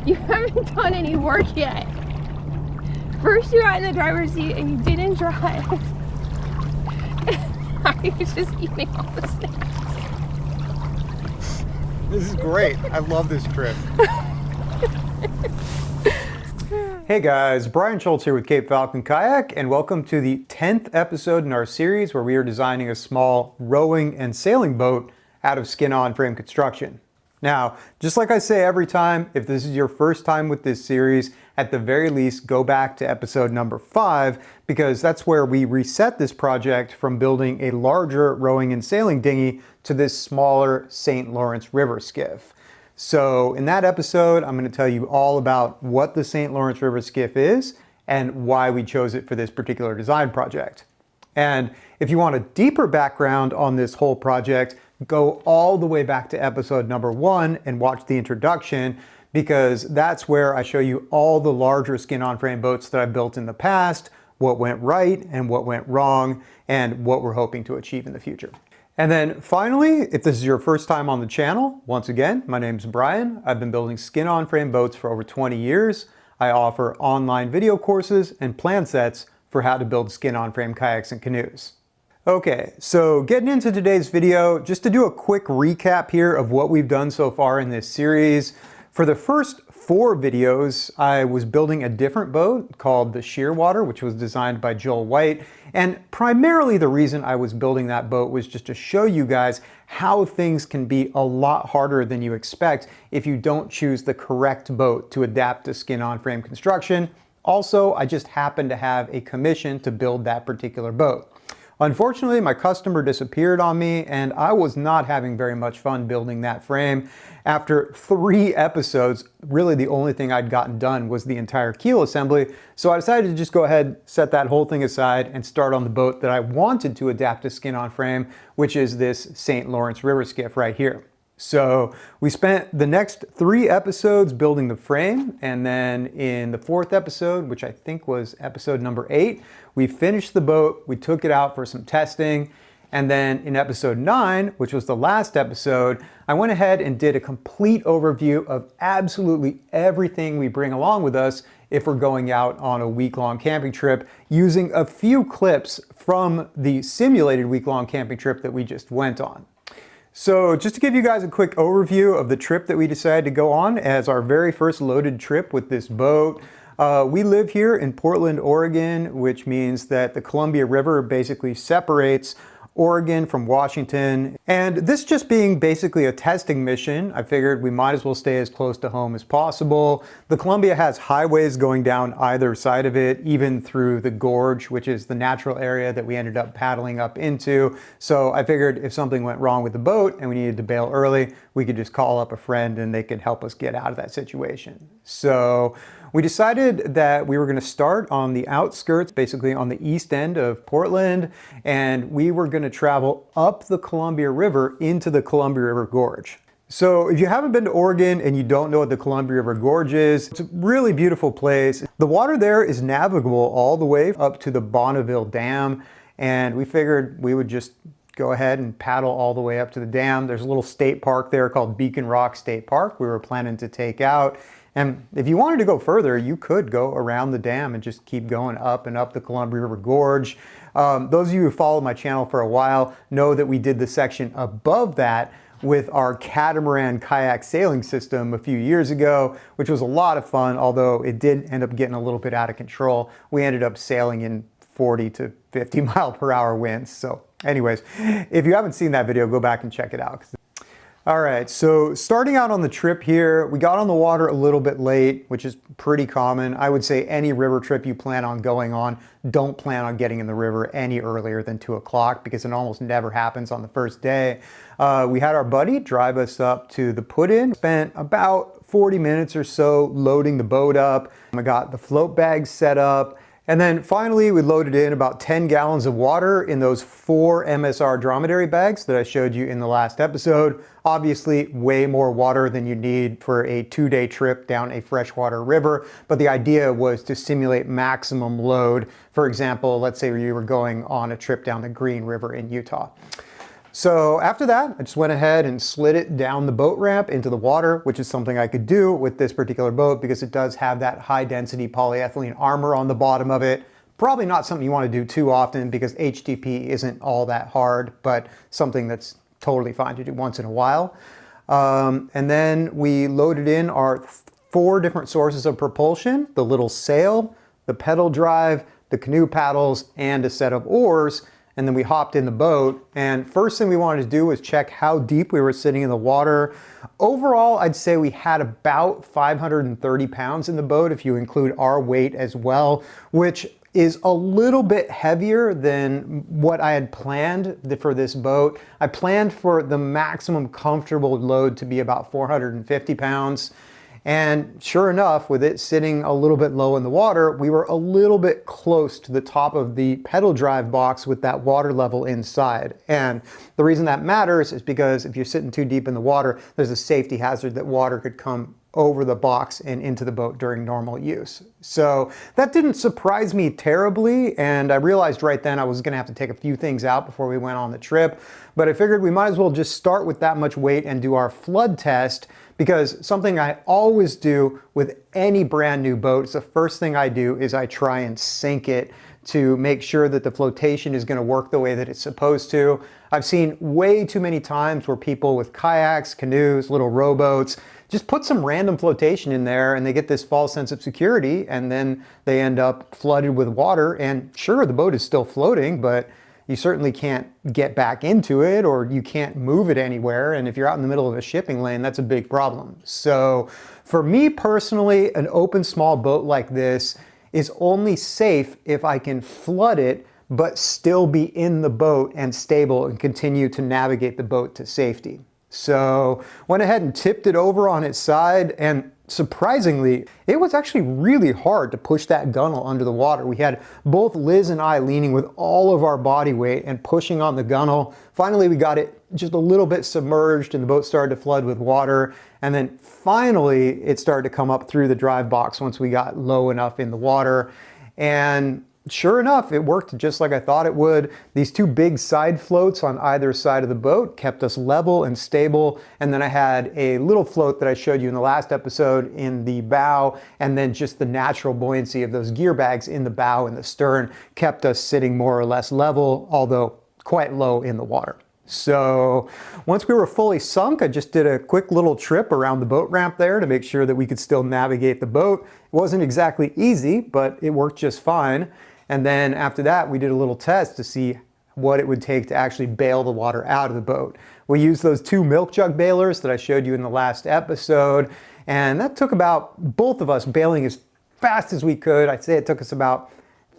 You haven't done any work yet. First you got in the driver's seat and you didn't drive. Now you're just eating all the snacks. This is great. I love this trip. Hey guys, Brian Schultz here with Cape Falcon Kayak, and welcome to the 10th episode in our series where we are designing a small rowing and sailing boat out of skin-on frame construction. Now, just like I say every time, if this is your first time with this series, at the very least go back to episode number 5, because that's where we reset this project from building a larger rowing and sailing dinghy to this smaller St Lawrence River Skiff. So in that episode, I'm going to tell you all about what the St Lawrence River Skiff is and why we chose it for this particular design project. And if you want a deeper background on this whole project, go all the way back to episode number 1 and watch the introduction, because that's where I show you all the larger skin-on frame boats that I've built in the past, what went right and what went wrong, and what we're hoping to achieve in the future. And then finally, if this is your first time on the channel, once again, my name's Brian. I've been building skin-on frame boats for over 20 years. I offer online video courses and plan sets for how to build skin-on frame kayaks and canoes. Okay, so getting into today's video, just to do a quick recap here of what we've done so far in this series. For the first 4 videos, I was building a different boat called the Shearwater, which was designed by Joel White. And primarily the reason I was building that boat was just to show you guys how things can be a lot harder than you expect if you don't choose the correct boat to adapt to skin-on frame construction. Also, I just happened to have a commission to build that particular boat. Unfortunately, my customer disappeared on me and I was not having very much fun building that frame. After 3 episodes, really the only thing I'd gotten done was the entire keel assembly, so I decided to just go ahead, set that whole thing aside, and start on the boat that I wanted to adapt to skin-on frame, which is this St Lawrence River Skiff right here. So we spent the next 3 episodes building the frame, and then in the 4th episode, which I think was episode number 8, we finished the boat, we took it out for some testing, and then in episode 9, which was the last episode, I went ahead and did a complete overview of absolutely everything we bring along with us if we're going out on a week-long camping trip, using a few clips from the simulated week-long camping trip that we just went on. So just to give you guys a quick overview of the trip that we decided to go on as our very first loaded trip with this boat. We live here in Portland, Oregon, which means that the Columbia River basically separates Oregon from Washington. And this just being basically a testing mission, I figured we might as well stay as close to home as possible. The Columbia has highways going down either side of it, even through the gorge, which is the natural area that we ended up paddling up into. So I figured if something went wrong with the boat and we needed to bail early, we could just call up a friend and they could help us get out of that situation. So we decided that we were going to start on the outskirts, basically on the east end of Portland, and we were going to travel up the Columbia River into the Columbia River Gorge. So if you haven't been to Oregon and you don't know what the Columbia River Gorge is, it's a really beautiful place. The water there is navigable all the way up to the Bonneville Dam, and we figured we would just go ahead and paddle all the way up to the dam. There's a little state park there called Beacon Rock State Park we were planning to take out. And if you wanted to go further, you could go around the dam and just keep going up and up the Columbia River Gorge. Those of you who followed my channel for a while know that we did the section above that with our catamaran kayak sailing system a few years ago, which was a lot of fun, although it did end up getting a little bit out of control. We ended up sailing in 40 to 50 mile per hour winds. So anyways, if you haven't seen that video, go back and check it out. All right, so starting out on the trip here, we got on the water a little bit late, which is pretty common. I would say any river trip you plan on going on, don't plan on getting in the river any earlier than 2 o'clock because it almost never happens on the first day. We had our buddy drive us up to the put-in, spent about 40 minutes or so loading the boat up. I got the float bags set up. And then finally, we loaded in about 10 gallons of water in those 4 MSR dromedary bags that I showed you in the last episode. Obviously, way more water than you need for a 2-day trip down a freshwater river, but the idea was to simulate maximum load. For example, let's say you were going on a trip down the Green River in Utah. So after that, I just went ahead and slid it down the boat ramp into the water, which is something I could do with this particular boat because it does have that high density polyethylene armor on the bottom of it. Probably not something you want to do too often because HDP isn't all that hard, but something that's totally fine to do once in a while. And then we loaded in our 4 different sources of propulsion: the little sail, the pedal drive, the canoe paddles, and a set of oars. And then we hopped in the boat. And first thing we wanted to do was check how deep we were sitting in the water. Overall, I'd say we had about 530 pounds in the boat if you include our weight as well, which is a little bit heavier than what I had planned for this boat. I planned for the maximum comfortable load to be about 450 pounds. And sure enough, with it sitting a little bit low in the water, we were a little bit close to the top of the pedal drive box with that water level inside. And the reason that matters is because if you're sitting too deep in the water, there's a safety hazard that water could come over the box and into the boat during normal use. So that didn't surprise me terribly, and I realized right then I was gonna have to take a few things out before we went on the trip, but I figured we might as well just start with that much weight and do our flood test, because something I always do with any brand new boat, it's the first thing I do is I try and sink it to make sure that the flotation is going to work the way that it's supposed to. I've seen way too many times where people with kayaks, canoes, little rowboats, just put some random flotation in there and they get this false sense of security, and then they end up flooded with water. And sure, the boat is still floating, but you certainly can't get back into it, or you can't move it anywhere. And if you're out in the middle of a shipping lane, that's a big problem. So for me personally, an open small boat like this is only safe if I can flood it, but still be in the boat and stable and continue to navigate the boat to safety. So went ahead and tipped it over on its side, and surprisingly, it was actually really hard to push that gunnel under the water. We had both Liz and I leaning with all of our body weight and pushing on the gunnel. Finally, we got it just a little bit submerged and the boat started to flood with water. And then finally, it started to come up through the drive box once we got low enough in the water. And sure enough, it worked just like I thought it would. These 2 big side floats on either side of the boat kept us level and stable. And then I had a little float that I showed you in the last episode in the bow, and then just the natural buoyancy of those gear bags in the bow and the stern kept us sitting more or less level, although quite low in the water. So once we were fully sunk, I just did a quick little trip around the boat ramp there to make sure that we could still navigate the boat. It wasn't exactly easy, but it worked just fine. And then after that, we did a little test to see what it would take to actually bail the water out of the boat. We used those 2 milk jug bailers that I showed you in the last episode, and that took about both of us bailing as fast as we could. I'd say it took us about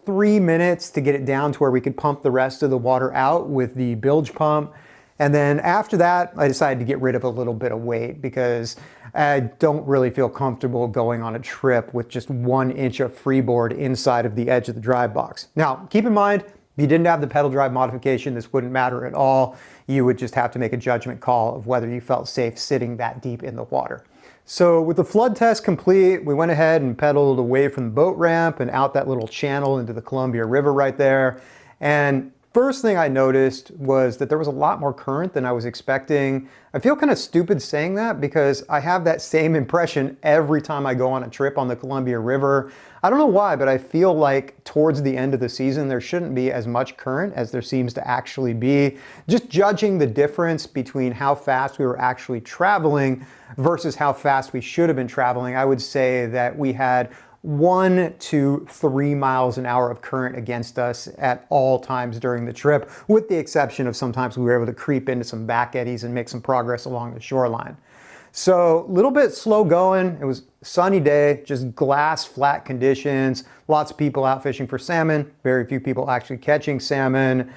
3 minutes to get it down to where we could pump the rest of the water out with the bilge pump. And then after that, I decided to get rid of a little bit of weight because I don't really feel comfortable going on a trip with just 1 inch of freeboard inside of the edge of the drive box. Now, keep in mind, if you didn't have the pedal drive modification, this wouldn't matter at all. You would just have to make a judgment call of whether you felt safe sitting that deep in the water. So with the flood test complete, we went ahead and pedaled away from the boat ramp and out that little channel into the Columbia River right there. And first thing I noticed was that there was a lot more current than I was expecting. I feel kind of stupid saying that because I have that same impression every time I go on a trip on the Columbia River. I don't know why, but I feel like towards the end of the season, there shouldn't be as much current as there seems to actually be. Just judging the difference between how fast we were actually traveling versus how fast we should have been traveling, I would say that we had 1 to 3 miles an hour of current against us at all times during the trip, with the exception of sometimes we were able to creep into some back eddies and make some progress along the shoreline. So a little bit slow going. It was a sunny day, just glass flat conditions, lots of people out fishing for salmon, very few people actually catching salmon.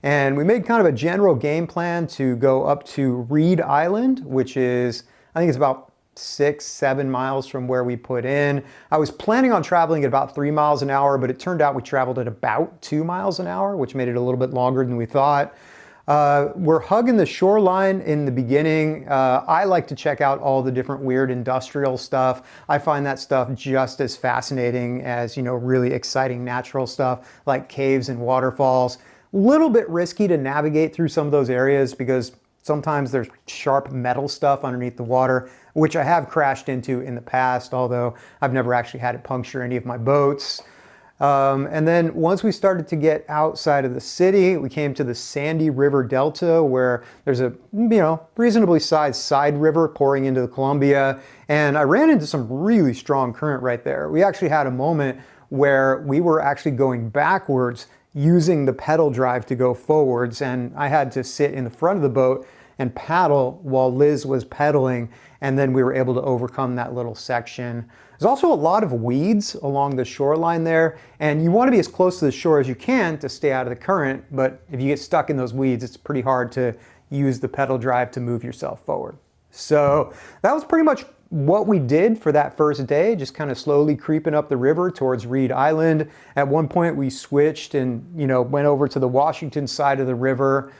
And we made kind of a general game plan to go up to Reed Island, which is, I think it's about 6-7 miles from where we put in. I was planning on traveling at about 3 miles an hour, but it turned out we traveled at about 2 miles an hour, which made it a little bit longer than we thought. We're hugging the shoreline in the beginning. I like to check out all the different weird industrial stuff. I find that stuff just as fascinating as, really exciting natural stuff like caves and waterfalls. little bit risky to navigate through some of those areas because sometimes there's sharp metal stuff underneath the water, which I have crashed into in the past, although I've never actually had it puncture any of my boats. And then once we started to get outside of the city, we came to the Sandy River Delta where there's a, reasonably sized side river pouring into the Columbia. And I ran into some really strong current right there. We actually had a moment where we were actually going backwards using the pedal drive to go forwards. And I had to sit in the front of the boat and paddle while Liz was pedaling. And then we were able to overcome that little section. There's also a lot of weeds along the shoreline there, and you want to be as close to the shore as you can to stay out of the current, but if you get stuck in those weeds, it's pretty hard to use the pedal drive to move yourself forward. So that was pretty much what we did for that first day, just kind of slowly creeping up the river towards Reed Island. At one point we switched and, went over to the Washington side of the river,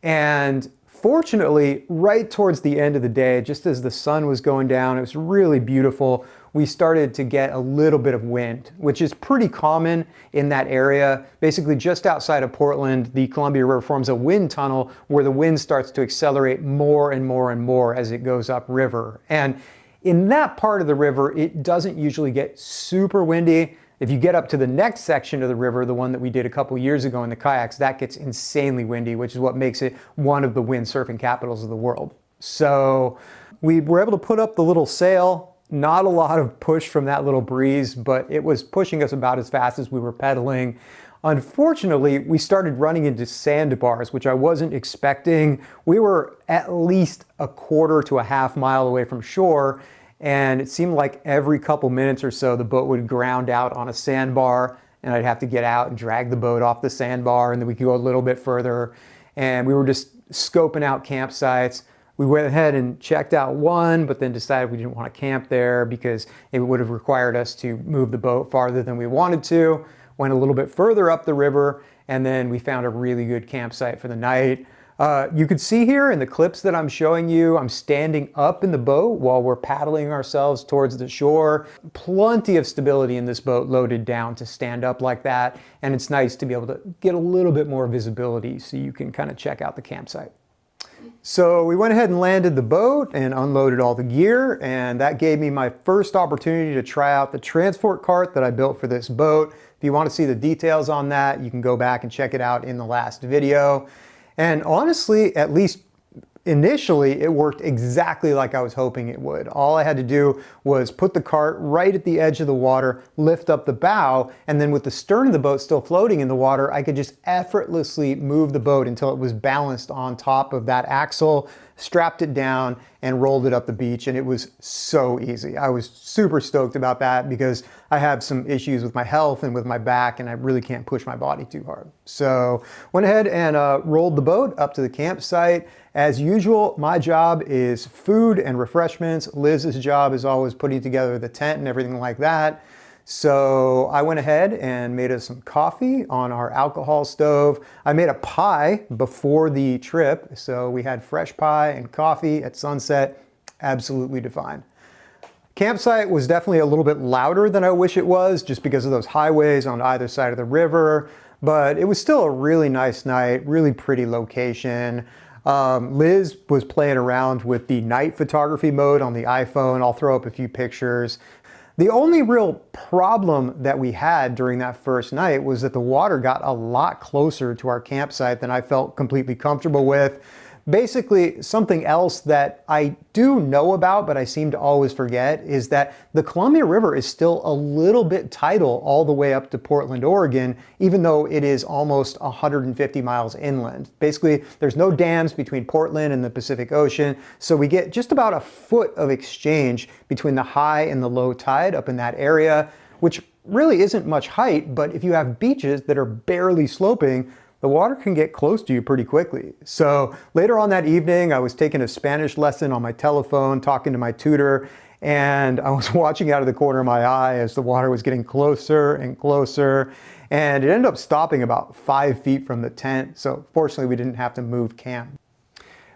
and fortunately, right towards the end of the day, just as the sun was going down, it was really beautiful, we started to get a little bit of wind, which is pretty common in that area. Basically, just outside of Portland, the Columbia River forms a wind tunnel where the wind starts to accelerate more and more and more as it goes upriver. And in that part of the river, it doesn't usually get super windy. If you get up to the next section of the river, the one that we did a couple years ago in the kayaks, that gets insanely windy, which is what makes it one of the windsurfing capitals of the world. So we were able to put up the little sail. Not a lot of push from that little breeze, but it was pushing us about as fast as we were pedaling. Unfortunately, we started running into sandbars, which I wasn't expecting. We were at least a quarter to a half mile away from shore, and it seemed like every couple minutes or so the boat would ground out on a sandbar, and I'd have to get out and drag the boat off the sandbar, and then we could go a little bit further. And we were just scoping out campsites. We went ahead and checked out one, but then decided we didn't want to camp there because it would have required us to move the boat farther than we wanted to. Went a little bit further up the river, and then we found a really good campsite for the night. You could see here in the clips that I'm showing you, I'm standing up in the boat while we're paddling ourselves towards the shore. Plenty of stability in this boat loaded down to stand up like that, and it's nice to be able to get a little bit more visibility so you can kind of check out the campsite. So we went ahead and landed the boat and unloaded all the gear, and that gave me my first opportunity to try out the transport cart that I built for this boat. If you want to see the details on that, you can go back and check it out in the last video. And honestly, at least initially, it worked exactly like I was hoping it would. All I had to do was put the cart right at the edge of the water, lift up the bow, and then with the stern of the boat still floating in the water, I could just effortlessly move the boat until it was balanced on top of that axle, strapped it down, and rolled it up the beach, and it was so easy. I was super stoked about that because I have some issues with my health and with my back, and I really can't push my body too hard. So went ahead and rolled the boat up to the campsite. As usual, my job is food and refreshments. Liz's job is always putting together the tent and everything like that. So I went ahead and made us some coffee on our alcohol stove. I made a pie before the trip, so we had fresh pie and coffee at sunset. Absolutely divine. Campsite was definitely a little bit louder than I wish it was, just because of those highways on either side of the river, but it was still a really nice night, really pretty location. Liz was playing around with the night photography mode on the iPhone. I'll throw up a few pictures. The only real problem that we had during that first night was that the water got a lot closer to our campsite than I felt completely comfortable with. Basically, something else that I do know about, but I seem to always forget, is that the Columbia River is still a little bit tidal all the way up to Portland, Oregon, even though it is almost 150 miles inland. Basically, there's no dams between Portland and the Pacific Ocean, so we get just about a foot of exchange between the high and the low tide up in that area, which really isn't much height, but if you have beaches that are barely sloping, the water can get close to you pretty quickly. So later on that evening, I was taking a Spanish lesson on my telephone, talking to my tutor, and I was watching out of the corner of my eye as the water was getting closer and closer, and it ended up stopping about 5 feet from the tent. So fortunately, we didn't have to move camp.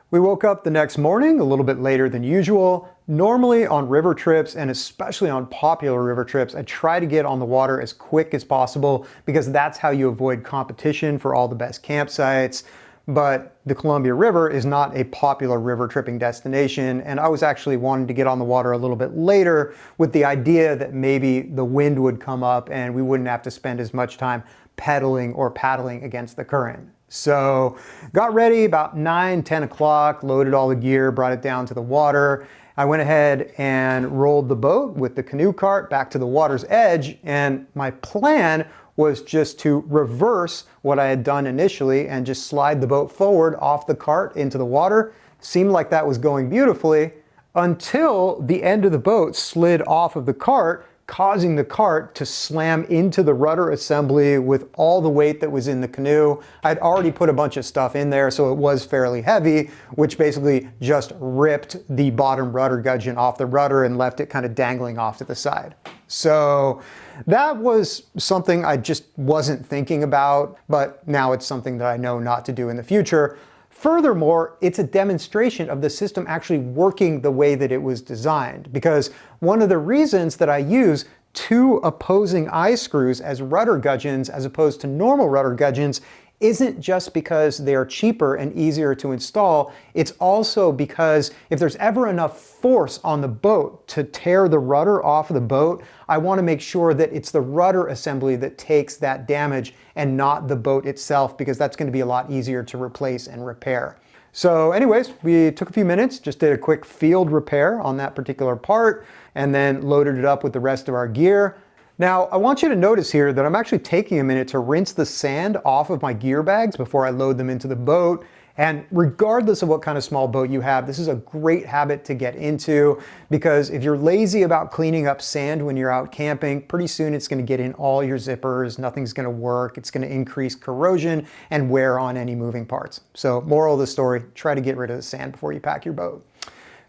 We woke up the next morning a little bit later than usual, Normally on river trips, and especially on popular river trips, I try to get on the water as quick as possible because that's how you avoid competition for all the best campsites. But the Columbia River is not a popular river tripping destination, and I was actually wanting to get on the water a little bit later with the idea that maybe the wind would come up and we wouldn't have to spend as much time pedaling or paddling against the current. So got ready about 9, 10 o'clock, loaded all the gear, brought it down to the water. I went ahead and rolled the boat with the canoe cart back to the water's edge, and my plan was just to reverse what I had done initially and just slide the boat forward off the cart into the water. Seemed like that was going beautifully until the end of the boat slid off of the cart, causing the cart to slam into the rudder assembly with all the weight that was in the canoe. I'd already put a bunch of stuff in there, so it was fairly heavy, which basically just ripped the bottom rudder gudgeon off the rudder and left it kind of dangling off to the side. So that was something I just wasn't thinking about, but now it's something that I know not to do in the future. Furthermore, it's a demonstration of the system actually working the way that it was designed, because one of the reasons that I use 2 opposing eye screws as rudder gudgeons as opposed to normal rudder gudgeons isn't just because they are cheaper and easier to install. It's also because if there's ever enough force on the boat to tear the rudder off of the boat, I want to make sure that it's the rudder assembly that takes that damage and not the boat itself, because that's going to be a lot easier to replace and repair. So anyways, we took a few minutes, just did a quick field repair on that particular part, and then loaded it up with the rest of our gear. Now, I want you to notice here that I'm actually taking a minute to rinse the sand off of my gear bags before I load them into the boat. And regardless of what kind of small boat you have, this is a great habit to get into, because if you're lazy about cleaning up sand when you're out camping, pretty soon it's going to get in all your zippers, nothing's going to work, it's going to increase corrosion and wear on any moving parts. So moral of the story, try to get rid of the sand before you pack your boat.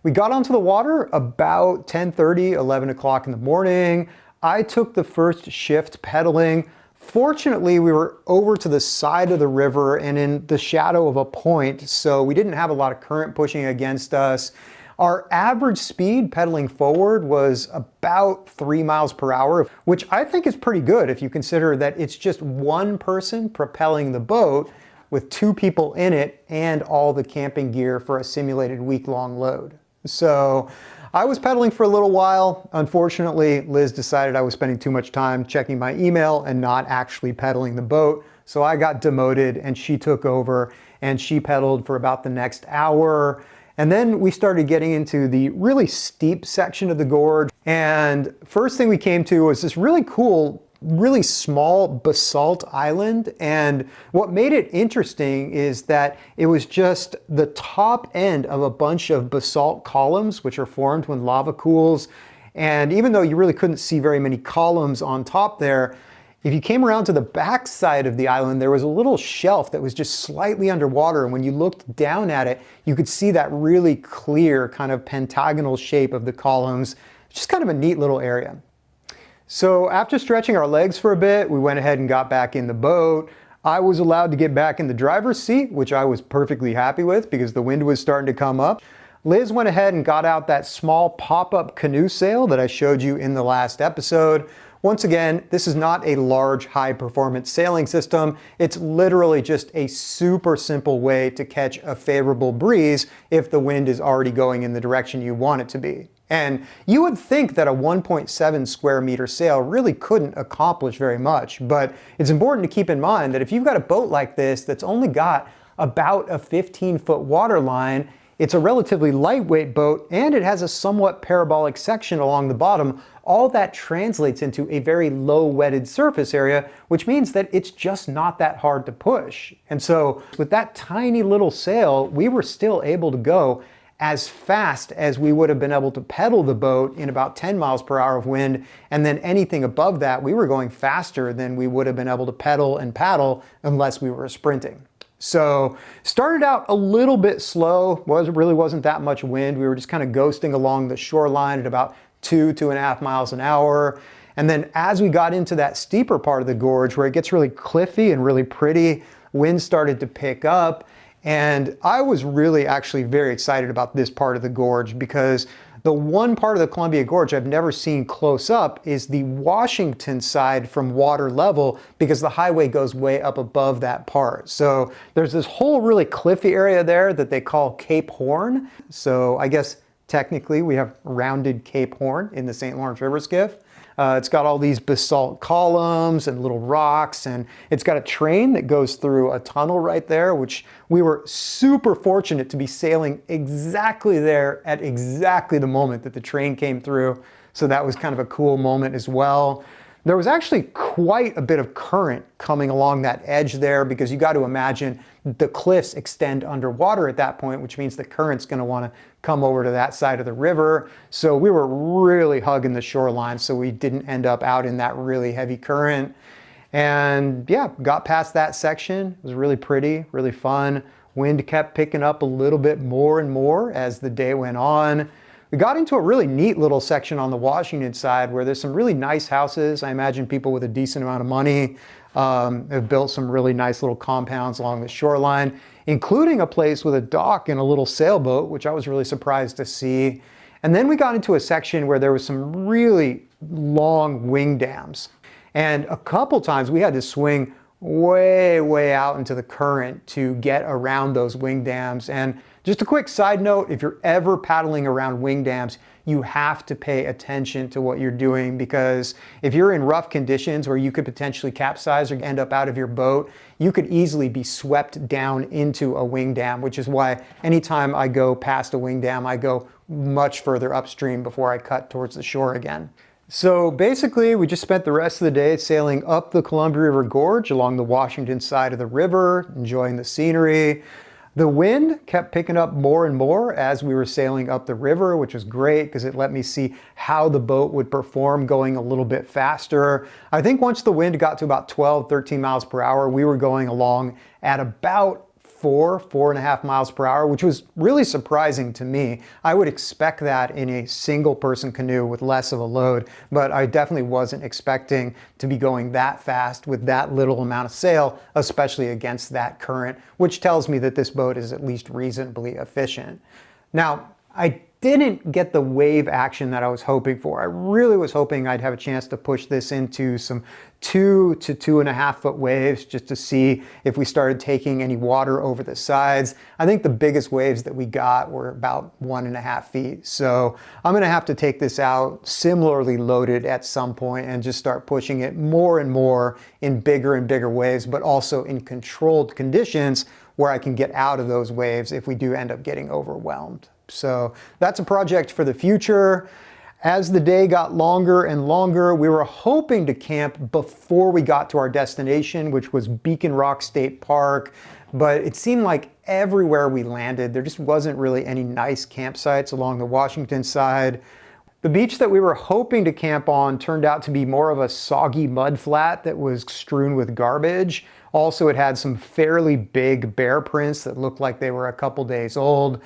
We got onto the water about 10:30, 11 o'clock in the morning. I took the first shift pedaling. Fortunately, we were over to the side of the river and in the shadow of a point, so we didn't have a lot of current pushing against us. Our average speed pedaling forward was about 3 miles per hour, which I think is pretty good if you consider that it's just one person propelling the boat with 2 people in it and all the camping gear for a simulated week-long load. So I was pedaling for a little while. Unfortunately, Liz decided I was spending too much time checking my email and not actually pedaling the boat. So I got demoted and she took over and she pedaled for about the next hour. And then we started getting into the really steep section of the gorge. And first thing we came to was this really cool, really small basalt island. And what made it interesting is that it was just the top end of a bunch of basalt columns, which are formed when lava cools. And even though you really couldn't see very many columns on top there, if you came around to the back side of the island, there was a little shelf that was just slightly underwater. And when you looked down at it, you could see that really clear kind of pentagonal shape of the columns. Just kind of a neat little area. So after stretching our legs for a bit, we went ahead and got back in the boat. I was allowed to get back in the driver's seat, which I was perfectly happy with because the wind was starting to come up. Liz went ahead and got out that small pop-up canoe sail that I showed you in the last episode. Once again, this is not a large, high-performance sailing system. It's literally just a super simple way to catch a favorable breeze if the wind is already going in the direction you want it to be. And you would think that a 1.7 square meter sail really couldn't accomplish very much, but it's important to keep in mind that if you've got a boat like this that's only got about a 15-foot water line, it's a relatively lightweight boat and it has a somewhat parabolic section along the bottom. All that translates into a very low wetted surface area, which means that it's just not that hard to push. And so with that tiny little sail, we were still able to go as fast as we would have been able to pedal the boat in about 10 miles per hour of wind. And then anything above that, we were going faster than we would have been able to pedal and paddle unless we were sprinting. So started out a little bit slow, really wasn't that much wind. We were just kind of ghosting along the shoreline at about 2.5 miles an hour. And then as we got into that steeper part of the gorge where it gets really cliffy and really pretty, wind started to pick up. And I was really actually very excited about this part of the gorge because The one part of the Columbia Gorge I've never seen close up is the Washington side from water level, because the highway goes way up above that part. So there's this whole really cliffy area there that they call Cape Horn. So I guess technically we have rounded Cape Horn in the St. Lawrence River Skiff. It's got all these basalt columns and little rocks, and it's got a train that goes through a tunnel right there, which we were super fortunate to be sailing exactly there at exactly the moment that the train came through. So that was kind of a cool moment as well. There was actually quite a bit of current coming along that edge there, because you got to imagine the cliffs extend underwater at that point, which means the current's going to want to come over to that side of the river. So we were really hugging the shoreline so we didn't end up out in that really heavy current. And yeah, got past that section. It was really pretty, really fun. Wind kept picking up a little bit more and more as the day went on. We got into a really neat little section on the Washington side where there's some really nice houses. I imagine people with a decent amount of money have built some really nice little compounds along the shoreline, including a place with a dock and a little sailboat, which I was really surprised to see. And then we got into a section where there was some really long wing dams. And a couple times we had to swing way out into the current to get around those wing dams. And just a quick side note, if you're ever paddling around wing dams, you have to pay attention to what you're doing, because if you're in rough conditions where you could potentially capsize or end up out of your boat, you could easily be swept down into a wing dam, which is why anytime I go past a wing dam, I go much further upstream before I cut towards the shore again. So basically, we just spent the rest of the day sailing up the Columbia River Gorge along the Washington side of the river, enjoying the scenery. The wind kept picking up more and more as we were sailing up the river, which was great because it let me see how the boat would perform going a little bit faster. I think once the wind got to about 12, 13 miles per hour, we were going along at about 4.5 miles per hour, which was really surprising to me. I would expect that in a single person canoe with less of a load, but I definitely wasn't expecting to be going that fast with that little amount of sail, especially against that current, which tells me that this boat is at least reasonably efficient. Now, I didn't get the wave action that I was hoping for. I really was hoping I'd have a chance to push this into some 2 to 2.5 foot waves just to see if we started taking any water over the sides. I think the biggest waves that we got were about 1.5 feet. So I'm gonna have to take this out similarly loaded at some point and just start pushing it more and more in bigger and bigger waves, but also in controlled conditions where I can get out of those waves if we do end up getting overwhelmed. So that's a project for the future. As the day got longer and longer, we were hoping to camp before we got to our destination, which was Beacon Rock State Park. But it seemed like everywhere we landed, there just wasn't really any nice campsites along the Washington side. The beach that we were hoping to camp on turned out to be more of a soggy mud flat that was strewn with garbage. Also, it had some fairly big bear prints that looked like they were a couple days old.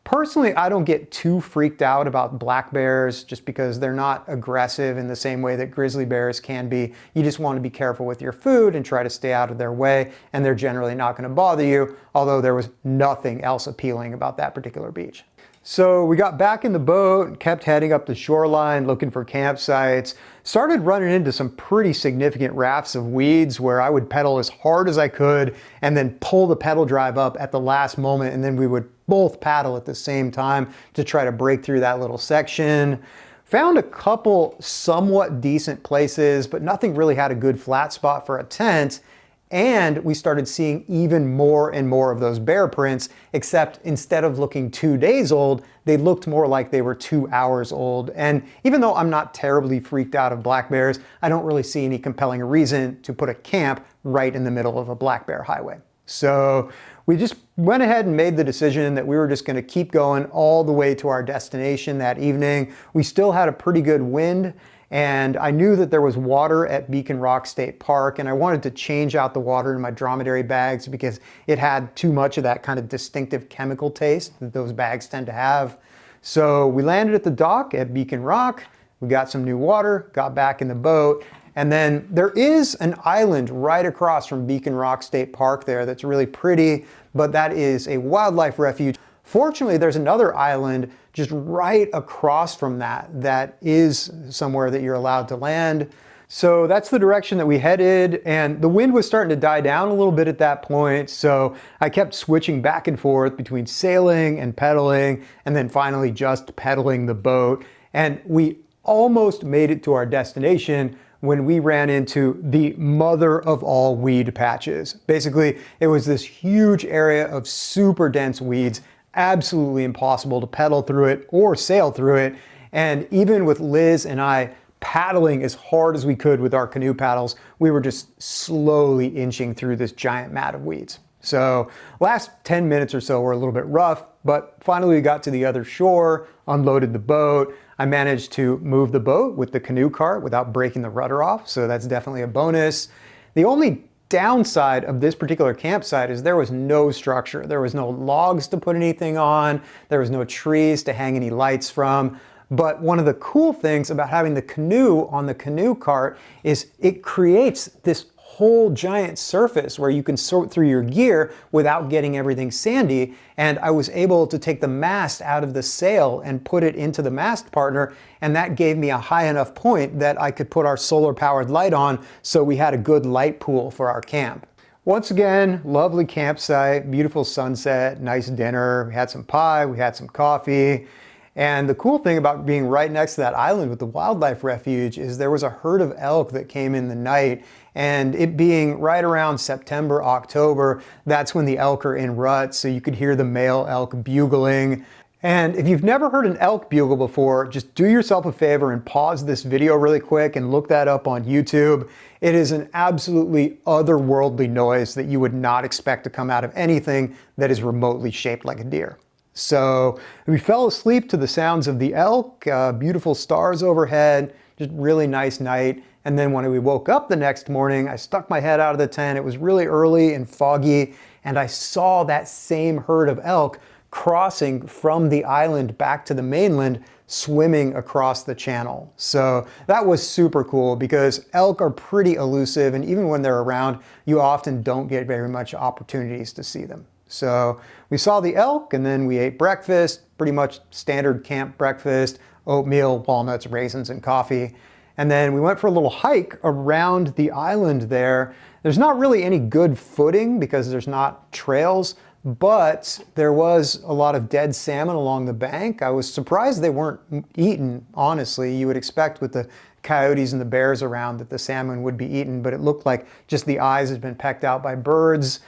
Personally, I don't get too freaked out about black bears just because they're not aggressive in the same way that grizzly bears can be. You just want to be careful with your food and try to stay out of their way, and they're generally not going to bother you, although there was nothing else appealing about that particular beach. So we got back in the boat, kept heading up the shoreline looking for campsites, started running into some pretty significant rafts of weeds where I would pedal as hard as I could and then pull the pedal drive up at the last moment, and then we would both paddle at the same time to try to break through that little section. Found a couple somewhat decent places, but nothing really had a good flat spot for a tent. And we started seeing even more and more of those bear prints, except instead of looking 2 days old, they looked more like they were 2 hours old. And even though I'm not terribly freaked out of black bears, I don't really see any compelling reason to put a camp right in the middle of a black bear highway. So we just went ahead and made the decision that we were just going to keep going all the way to our destination that evening. We still had a pretty good wind, and I knew that there was water at Beacon Rock State Park, and I wanted to change out the water in my dromedary bags because it had too much of that kind of distinctive chemical taste that those bags tend to have. So we landed at the dock at Beacon Rock, we got some new water, got back in the boat, and then there is an island right across from Beacon Rock State Park there that's really pretty, but that is a wildlife refuge Fortunately, there's another island just right across from that is somewhere that you're allowed to land. So that's the direction that we headed, and the wind was starting to die down a little bit at that point, so I kept switching back and forth between sailing and pedaling, and then finally just pedaling the boat. And we almost made it to our destination when we ran into the mother of all weed patches. Basically, it was this huge area of super dense weeds, absolutely impossible to pedal through it or sail through it. And even with Liz and I paddling as hard as we could with our canoe paddles, we were just slowly inching through this giant mat of weeds. So last 10 minutes or so were a little bit rough, but finally we got to the other shore, unloaded the boat. I managed to move the boat with the canoe cart without breaking the rudder off, so that's definitely a bonus. The only downside of this particular campsite is there was no structure. There was no logs to put anything on. There was no trees to hang any lights from. But one of the cool things about having the canoe on the canoe cart is it creates this whole giant surface where you can sort through your gear without getting everything sandy. And I was able to take the mast out of the sail and put it into the mast partner, and that gave me a high enough point that I could put our solar powered light on, so we had a good light pool for our camp. Once again, lovely campsite, beautiful sunset, nice dinner. We had some pie, we had some coffee. And the cool thing about being right next to that island with the wildlife refuge is there was a herd of elk that came in the night, and it being right around September, October, that's when the elk are in rut, so you could hear the male elk bugling. And if you've never heard an elk bugle before, just do yourself a favor and pause this video really quick and look that up on YouTube. It is an absolutely otherworldly noise that you would not expect to come out of anything that is remotely shaped like a deer. So we fell asleep to the sounds of the elk, beautiful stars overhead, just really nice night. And then when we woke up the next morning, I stuck my head out of the tent. It was really early and foggy, and I saw that same herd of elk crossing from the island back to the mainland, swimming across the channel. So that was super cool because elk are pretty elusive, and even when they're around, you often don't get very much opportunities to see them. So we saw the elk, and then we ate breakfast, pretty much standard camp breakfast, oatmeal, walnuts, raisins, and coffee. And then we went for a little hike around the island there. There's not really any good footing because there's not trails, but there was a lot of dead salmon along the bank. I was surprised they weren't eaten, honestly. You would expect with the coyotes and the bears around that the salmon would be eaten, but it looked like just the eyes had been pecked out by birds.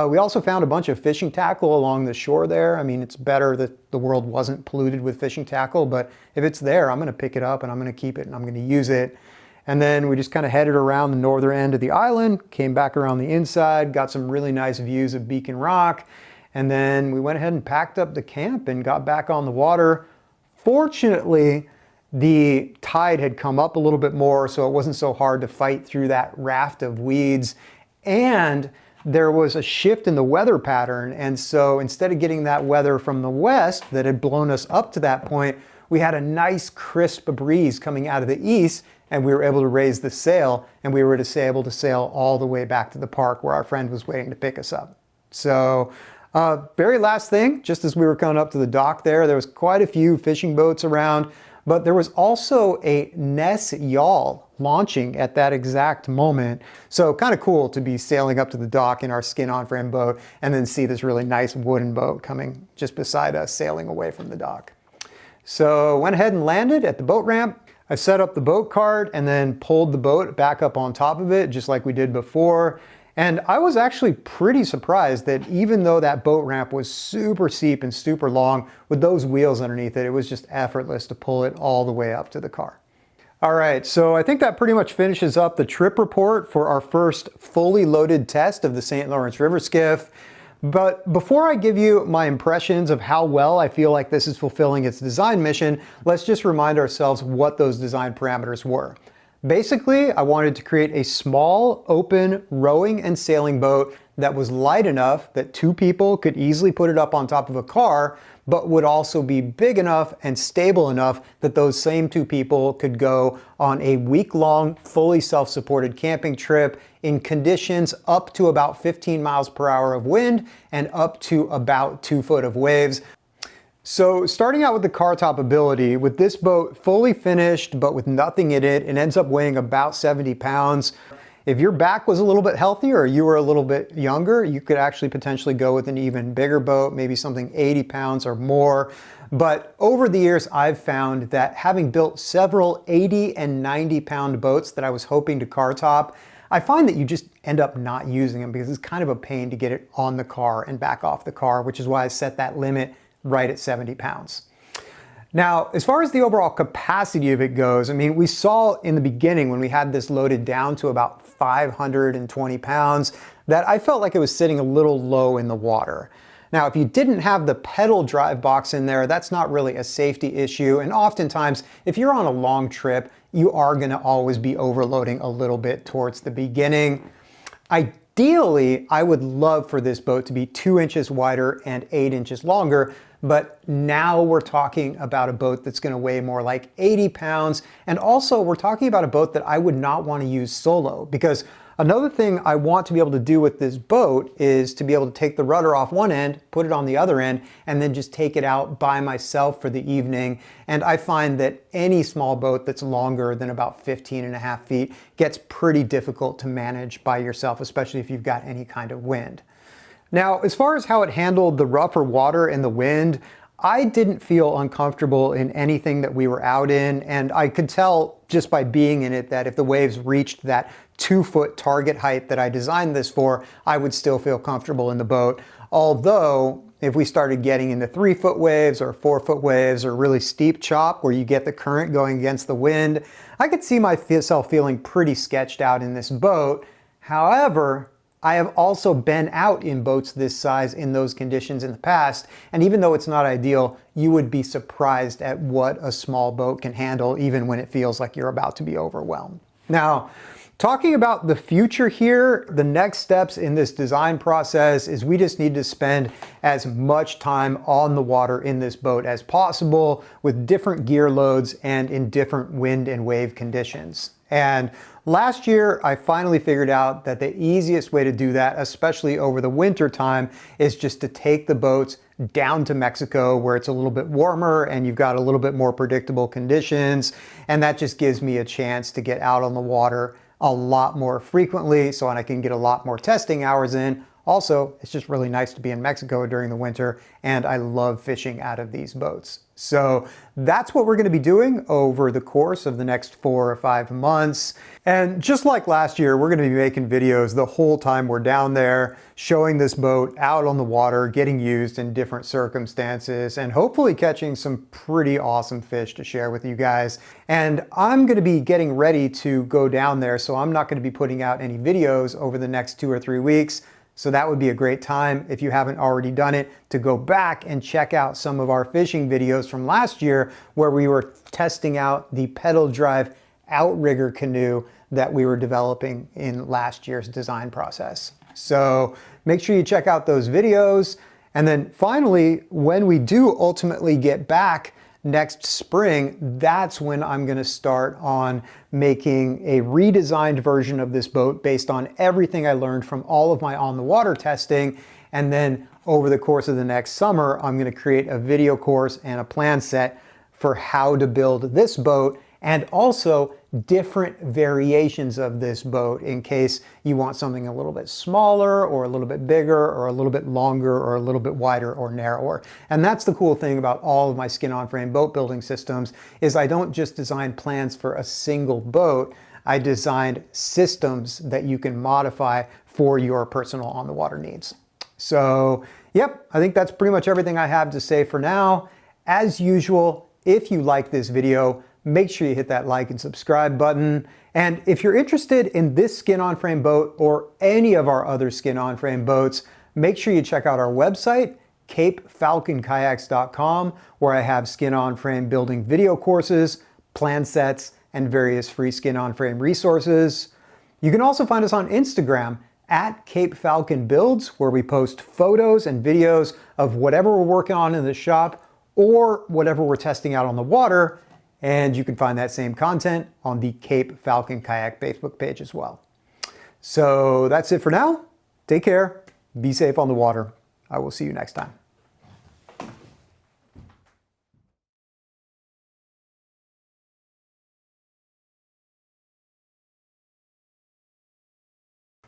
We also found a bunch of fishing tackle along the shore there. I mean, it's better that the world wasn't polluted with fishing tackle, but if it's there, I'm going to pick it up and I'm going to keep it and I'm going to use it. And then we just kind of headed around the northern end of the island, came back around the inside, got some really nice views of Beacon Rock, and then we went ahead and packed up the camp and got back on the water. Fortunately, the tide had come up a little bit more, so it wasn't so hard to fight through that raft of weeds. And there was a shift in the weather pattern, and so instead of getting that weather from the west that had blown us up to that point, we had a nice crisp breeze coming out of the east, and we were able to raise the sail, and we were able to sail all the way back to the park where our friend was waiting to pick us up. So very last thing, just as we were coming up to the dock there was quite a few fishing boats around, but there was also a Ness yawl launching at that exact moment. So kind of cool to be sailing up to the dock in our skin-on frame boat and then see this really nice wooden boat coming just beside us, sailing away from the dock. So went ahead and landed at the boat ramp. I set up the boat cart and then pulled the boat back up on top of it, just like we did before. And I was actually pretty surprised that even though that boat ramp was super steep and super long, with those wheels underneath it, it was just effortless to pull it all the way up to the car. All right, so I think that pretty much finishes up the trip report for our first fully loaded test of the St. Lawrence River Skiff. But before I give you my impressions of how well I feel like this is fulfilling its design mission, let's just remind ourselves what those design parameters were. Basically, I wanted to create a small, open rowing and sailing boat that was light enough that two people could easily put it up on top of a car, but would also be big enough and stable enough that those same two people could go on a week-long, fully self-supported camping trip in conditions up to about 15 miles per hour of wind and up to about 2 foot of waves. So starting out with the car top ability, with this boat fully finished but with nothing in it, it ends up weighing about 70 pounds. If your back was a little bit healthier or you were a little bit younger, you could actually potentially go with an even bigger boat, maybe something 80 pounds or more. But over the years, I've found that having built several 80 and 90 pound boats that I was hoping to car top, I find that you just end up not using them because it's kind of a pain to get it on the car and back off the car, which is why I set that limit right at 70 pounds. Now, as far as the overall capacity of it goes, I mean, we saw in the beginning when we had this loaded down to about 520 pounds that I felt like it was sitting a little low in the water. Now, if you didn't have the pedal drive box in there, that's not really a safety issue. And oftentimes, if you're on a long trip, you are going to always be overloading a little bit towards the beginning. Ideally, I would love for this boat to be 2 inches wider and 8 inches longer, but now we're talking about a boat that's going to weigh more like 80 pounds. And also, we're talking about a boat that I would not want to use solo, because another thing I want to be able to do with this boat is to be able to take the rudder off one end, put it on the other end, and then just take it out by myself for the evening. And I find that any small boat that's longer than about 15.5 feet gets pretty difficult to manage by yourself, especially if you've got any kind of wind. Now, as far as how it handled the rougher water and the wind, I didn't feel uncomfortable in anything that we were out in, and I could tell just by being in it that if the waves reached that 2-foot target height that I designed this for, I would still feel comfortable in the boat. Although, if we started getting into 3-foot waves or 4-foot waves or really steep chop where you get the current going against the wind, I could see myself feeling pretty sketched out in this boat. However, I have also been out in boats this size in those conditions in the past, and even though it's not ideal, you would be surprised at what a small boat can handle even when it feels like you're about to be overwhelmed. Now, talking about the future here, the next steps in this design process is we just need to spend as much time on the water in this boat as possible with different gear loads and in different wind and wave conditions. And last year, I finally figured out that the easiest way to do that, especially over the winter time, is just to take the boats down to Mexico where it's a little bit warmer and you've got a little bit more predictable conditions. And that just gives me a chance to get out on the water a lot more frequently so I can get a lot more testing hours in. Also, it's just really nice to be in Mexico during the winter, and I love fishing out of these boats. So that's what we're going to be doing over the course of the next 4 or 5 months. And just like last year, we're going to be making videos the whole time we're down there, showing this boat out on the water, getting used in different circumstances, and hopefully catching some pretty awesome fish to share with you guys. And I'm going to be getting ready to go down there, so I'm not going to be putting out any videos over the next 2 or 3 weeks. So that would be a great time, if you haven't already done it, to go back and check out some of our fishing videos from last year where we were testing out the pedal drive outrigger canoe that we were developing in last year's design process. So make sure you check out those videos. And then finally, when we do ultimately get back next spring, that's when I'm going to start on making a redesigned version of this boat based on everything I learned from all of my on the water testing. And then over the course of the next summer, I'm going to create a video course and a plan set for how to build this boat, and also different variations of this boat in case you want something a little bit smaller or a little bit bigger or a little bit longer or a little bit wider or narrower. And that's the cool thing about all of my skin-on-frame boat building systems, is I don't just design plans for a single boat. I designed systems that you can modify for your personal on-the-water needs. So, yep, I think that's pretty much everything I have to say for now. As usual, if you like this video, make sure you hit that like and subscribe button. And if you're interested in this skin-on-frame boat or any of our other skin-on-frame boats, make sure you check out our website, capefalconkayaks.com, where I have skin-on-frame building video courses, plan sets, and various free skin-on-frame resources. You can also find us on Instagram at Cape Falcon Builds, where we post photos and videos of whatever we're working on in the shop or whatever we're testing out on the water. And you can find that same content on the Cape Falcon Kayak Facebook page as well. So that's it for now. Take care. Be safe on the water. I will see you next time.